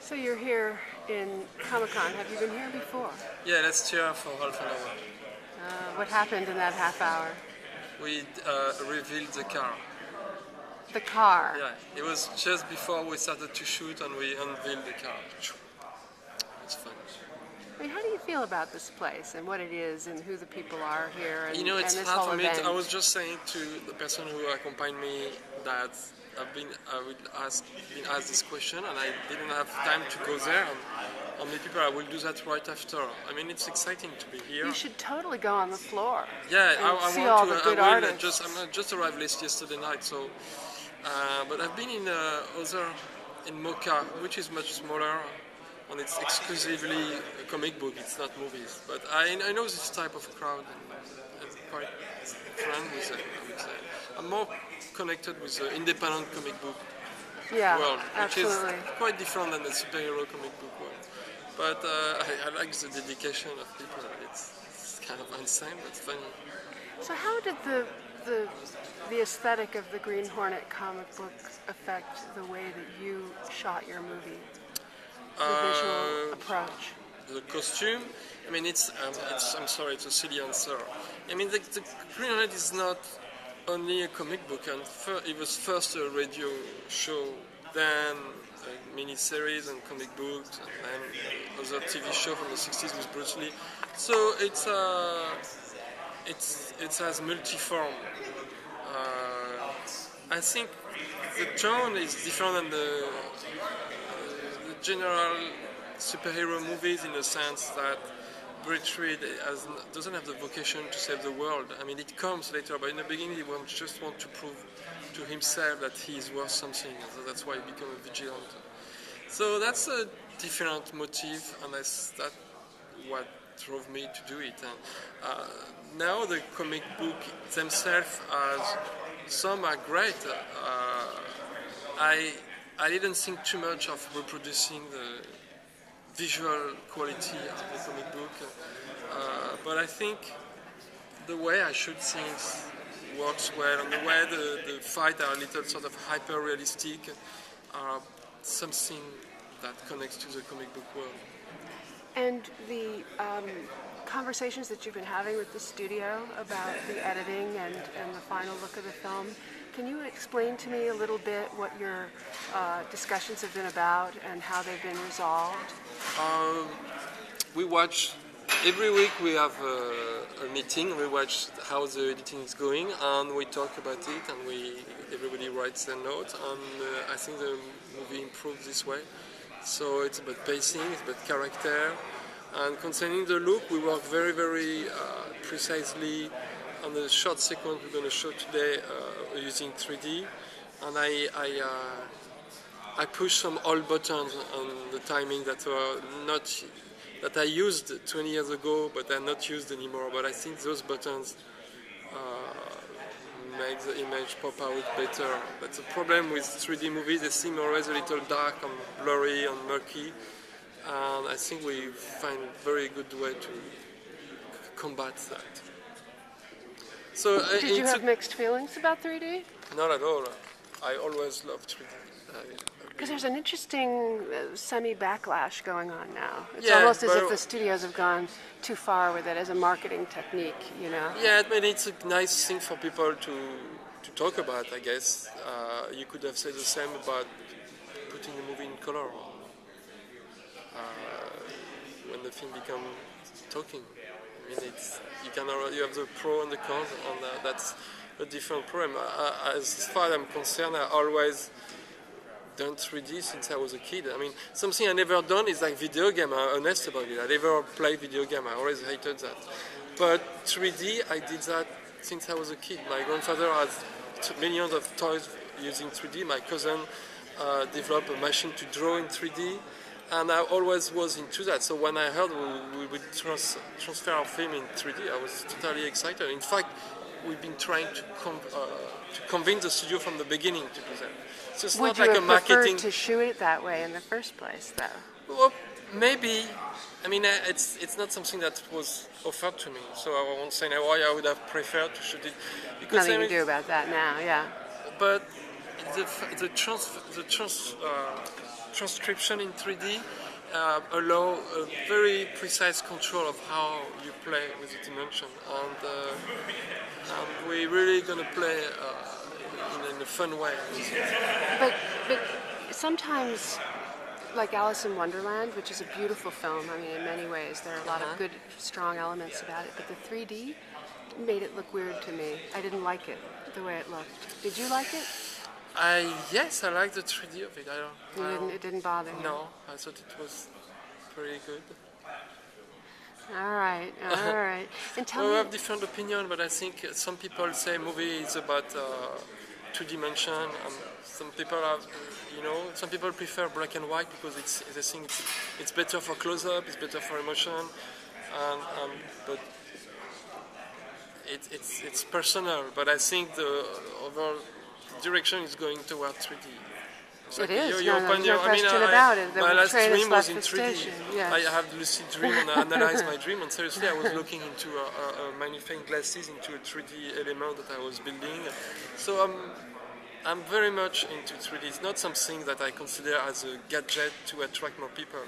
So you're here in Comic-Con. Have you been here before? Yeah, last year for half an hour. What happened in that half hour? We revealed the car. The car? Yeah, it was just before we started to shoot and we unveiled the car. It's fun. I mean, how do you feel about this place and what it is and who the people are here and, You know, it's and this hard whole for me. event? I was just saying to the person who accompanied me that been asked this question and I didn't have time to go there. And many people, I will do that right after. I mean, it's exciting to be here. You should totally go on the floor. Yeah, and see want all to. the good I will. artists. I just arrived yesterday night, so. But I've been in in Mocha, which is much smaller, and it's exclusively a comic book. It's not movies. But I know this type of crowd, and I'm quite friendly with it. I would say I'm more connected with the independent comic book world, which absolutely. is quite different than the superhero comic book world. But I like the dedication of people. It's kind of insane, but funny. So how did the aesthetic of the Green Hornet comic book affect the way that you shot your movie? The visual approach? The costume, I mean, I'm sorry, it's a silly answer. I mean, the Green Hornet is not only a comic book, and it was first a radio show, then a miniseries and comic books, and then other TV show from the 60s with Bruce Lee. So it's as multiform. I think the tone is different than the general superhero movies in the sense that Bruce Lee doesn't have the vocation to save the world. I mean, it comes later, but in the beginning, he just want to prove to himself that he is worth something. So that's why he became a vigilante. So that's a different motive, and that's what drove me to do it. And now the comic book themselves, some are great. I didn't think too much of reproducing the visual quality of the comic book, but I think the way I shoot things works well, and the way the fights are a little sort of hyper-realistic are something that connects to the comic book world. And the conversations that you've been having with the studio about the editing and the final look of the film, can you explain to me a little bit what your discussions have been about and how they've been resolved? We watch, every week we have a meeting, we watch how the editing is going, and we talk about it, and everybody writes their notes, and I think the movie improves this way. So it's about pacing, it's about character, and concerning the look, we work very, very precisely on the short sequence we're going to show today using 3D, and I push some old buttons on the timing that I used 20 years ago, but they're not used anymore. But I think those buttons make the image pop out better. That's the problem with 3D movies; they seem always a little dark and blurry and murky. And I think we find a very good way to combat that. So, did you have mixed feelings about 3D? Not at all. I always loved 3D. Because there's an interesting semi-backlash going on now. It's yeah, almost as if the studios have gone too far with it as a marketing technique, you know? Yeah, I mean, it's a nice thing for people to talk about, I guess. You could have said the same about putting the movie in color. When the film becomes talking. I mean, you have the pro and the cons, and that's a different problem. As far as I'm concerned, I always done 3D since I was a kid. I mean, something I never done is like video game. I'm honest about it. I never played video game. I always hated that. But 3D, I did that since I was a kid. My grandfather has millions of toys using 3D. My cousin developed a machine to draw in 3D. And I always was into that. So when I heard we would transfer our film in 3D, I was totally excited. In fact, we've been trying to convince the studio from the beginning to do that. So it's Would not like a marketing. Would you have preferred to shoot it that way in the first place, though? Well, maybe. I mean, it's not something that was offered to me. So I won't say now why I would have preferred to shoot it. Because nothing you can do about that now, yeah. But the transcription in 3D allow a very precise control of how you play with the dimension, and we're really gonna play in a fun way. But sometimes, like Alice in Wonderland, which is a beautiful film. I mean, in many ways, there are a lot of good, strong elements about it. But the 3D made it look weird to me. I didn't like it the way it looked. Did you like it? Yes, I like the 3D of it. It didn't bother you? No, I thought it was pretty good. All right, all right. And tell We me. have different opinion, but I think some people say movie is about two dimension, and some people have, some people prefer black and white because they think it's better for close up, it's better for emotion, but it's personal. But I think the overall direction is going toward 3D. It is. Your No opinion. question about it. My last train has dream was left in the 3D. station. Yes. I have lucid dream and I analyze my dream. And seriously, I was looking into a magnifying glasses into a 3D element that I was building. So I'm very much into 3D. It's not something that I consider as a gadget to attract more people.